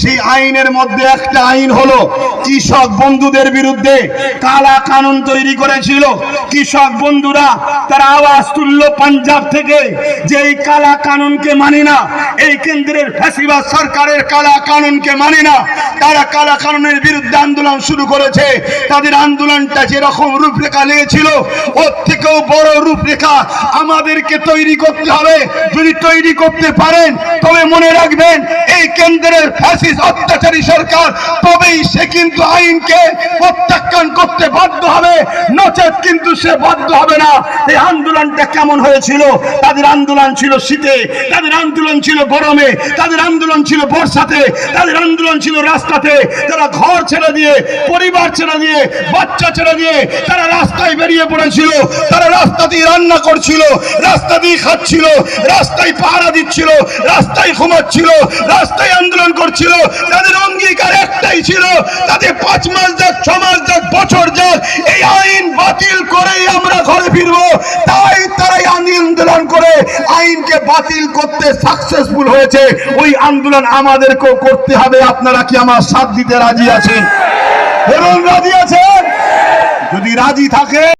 সেই আইনের মধ্যে একটা আইন হলো কৃষক বন্ধুদের বিরুদ্ধে কালা কানুন তৈরি করেছিল। কৃষক বন্ধুরা তারা আওয়াজ তুললো পাঞ্জাব থেকে যে এই কালা কানুনকে মানি না, এই কেন্দ্রের ফ্যাসিবাদ সরকারের কালা কানুনকে মানি না। তারা কালা কানুনের বিরুদ্ধে আন্দোলন শুরু করেছে। তাদের আন্দোলনটা যেরকম রূপরেখা নিয়েছিল ওর থেকেও বড় রূপরেখা আমাদেরকে তৈরি করতে হবে। যদি তৈরি করতে পারেন তবে মনে রাখবেন এই কেন্দ্রের ফ্যাসিস্ট অত্যাচারী সরকার তবেই সে কিন্তু আইনকে প্রত্যাখ্যান করতে বাধ্য হবে, নচেত কিন্তু সে বাধ্য হবে না। এই আন্দোলনটা কেমন হয়েছিল? তাদের আন্দোলন ছিল শীতে, তাদের আন্দোলন ছিল গরমে, তাদের আন্দোলন ছিল বর্ষাতে, তাদের আন্দোলন ছিল রাস্তাতে। তারা ঘর ছেড়ে দিয়ে, পরিবার ছেড়ে দিয়ে, বাচ্চা ছেড়ে দিয়ে তারা রাস্তায় বেরিয়ে পড়েছিল। তারা রাস্তা দিয়ে রান্না করছিল, রাস্তা দিয়ে খাচ্ছিল, রাস্তায় পাহারা দিচ্ছিল, রাস্তায় ঘুমাচ্ছিল, রাস্তায় আন্দোলন করছিল। তাদের অঙ্গীকার একটাই ছিল, তাদের 5 মাস যাক, 6 মাস যাক, বছর যাক, এই আইন বাতিল করেই আমরা ঘরে ফিরবো। তাই তারাই আন্দোলন করে আইনকে বাতিল করতে সাকসেসফুল হয়েছে। ওই আন্দোলন আমাদেরকেও করতে হবে। আপনারা কি আমার সাথ দিতে রাজি আছেন? রাজি আছেন? যদি রাজি থাকে